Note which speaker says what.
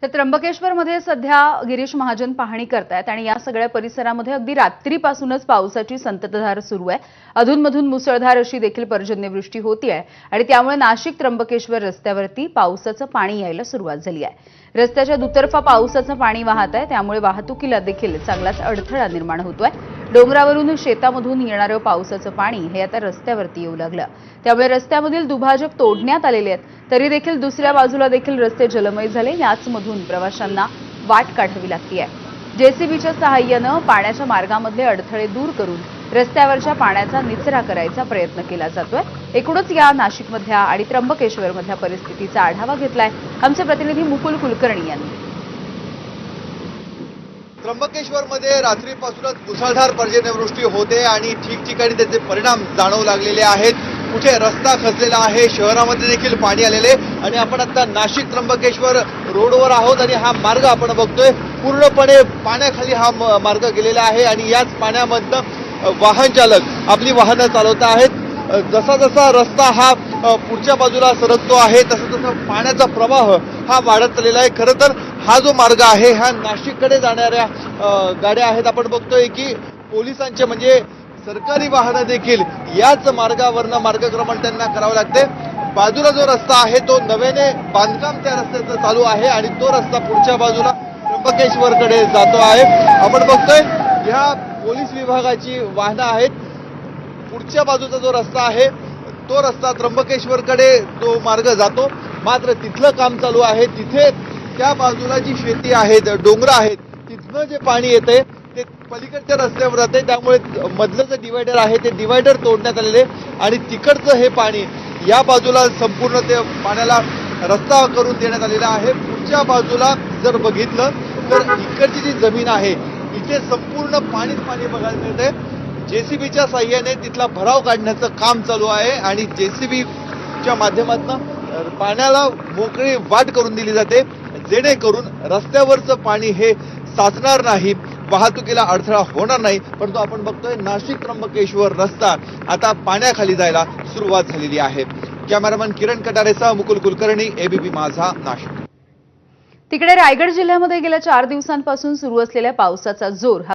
Speaker 1: तर त्र्यंबकेश्वरमध्ये सध्या गिरीश महाजन पाहणी करतायत आणि या सगळ्या परिसरामध्ये अगदी रात्रीपासूनच पावसाची संततधार सुरू आहे। अधूनमधून मुसळधार अशी देखील पर्जन्यवृष्टी होतीये आणि त्यामुळे नाशिक त्र्यंबकेश्वर रस्त्यावरती पावसाचं पाणी यायला सुरुवात झाली आहे। रस्त्याच्या दुतर्फा पावसाचं पाणी वाहत आहे, त्यामुळे वाहतुकीला देखील चांगलाच अडथळा निर्माण होतोय। डोंगरावरून शेतामधून येणारं पावसाचं पाणी हे आता रस्त्यावरती येऊ लागलं, त्यामुळे रस्त्यामधील दुभाजक तोडण्यात आलेले आहेत। तरी देखील दुसऱ्या बाजूला देखील रस्ते जलमय झाले, याचमधून प्रवाशांना वाट काढावी लागते। जेसीबीच्या सहाय्यानं पाण्याच्या मार्गामधले अडथळे दूर करून रस्त्यावरच्या पाण्याचा निचरा करायचा प्रयत्न केला जातोय। एकूणच या नाशिकमधल्या आणि त्र्यंबकेश्वरमधल्या परिस्थितीचा आढावा घेतलाय आमचे प्रतिनिधी मुकुल कुलकर्णी यांनी।
Speaker 2: त्र्यंबकेश्वरमध्ये रात्रीपासूनच मुसळधार पर्जन्यवृष्टी होते आणि ठिकठिकाणी त्याचे परिणाम जाणवू लागलेले आहेत। कुठे रस्ता खचलेला आहे, शहरामध्ये देखील पाणी आलेले आणि आपण आता नाशिक त्र्यंबकेश्वर रोडवर आहोत आणि हा मार्ग आपण बघतोय पूर्णपणे पाण्याखाली हा मार्ग गेलेला आहे आणि याच पाण्यामधनं वाहन चालक आपली वाहनं चालवत आहेत। जसा जसा रस्ता हा पुढच्या बाजूला सरकतो आहे तसं तसं पाण्याचा प्रवाह हा वाढत चाललेला आहे। खरं तर हा जो मार्ग आहे हा नाशिककडे जाणाऱ्या गाड्या आहेत। आपण बघतोय की पोलिसांचे म्हणजे सरकारी वाहनं देखील याच मार्गावरनं मार्गक्रमण त्यांना करावं लागते। बाजूला जो रस्ता आहे तो नव्याने बांधकाम त्या रस्त्याचं चालू आहे आणि तो रस्ता पुढच्या बाजूला त्र्यंबकेश्वरकडे जातो आहे। आपण बघतोय ह्या पोलीस विभागाची वाहनं आहेत। पुढच्या बाजूचा जो रस्ता आहे तो रस्ता त्र्यंबकेश्वरकडे तो मार्ग जातो, मात्र तिथलं काम चालू आहे। तिथे त्या बाजूला जी शेती आहेत, डोंगर आहेत, तिथनं जे पाणी येते ते पलीकडच्या रस्त्यावर जाते, त्यामुळे मधलं जे डिवायडर आहे ते डिवायडर तोडण्यात आलेले आणि तिकडचं हे पाणी या बाजूला संपूर्ण ते पाण्याला रस्ता करून देण्यात आलेला आहे। पुढच्या बाजूला जर बघितलं तर इकडची जी जमीन आहे इथे संपूर्ण पाणीच पाणी बघायला मिळते। जेसीबीच्या साह्याने तिथला भराव काढण्याचं काम चालू आहे आणि जेसीबीच्या माध्यमातून पाण्याला मोकळी वाट करून दिली जाते, जेणेकरून रस्त्यावरचं पाणी हे साचणार नाही, वाहतुकीला अडथळा होणार नाही। परंतु आपण बघतोय नाशिक त्र्यंबकेश्वर रस्ता आता पाण्याखाली जायला सुरुवात झालेली आहे। कॅमेरामॅन किरण कटारेसह मुकुल कुलकर्णी, एबीपी माझा, नाशिक।
Speaker 1: तिकडे रायगड जिल्ह्यामध्ये गेल्या 4 दिवसांपासून सुरू असलेल्या पावसाचा जोर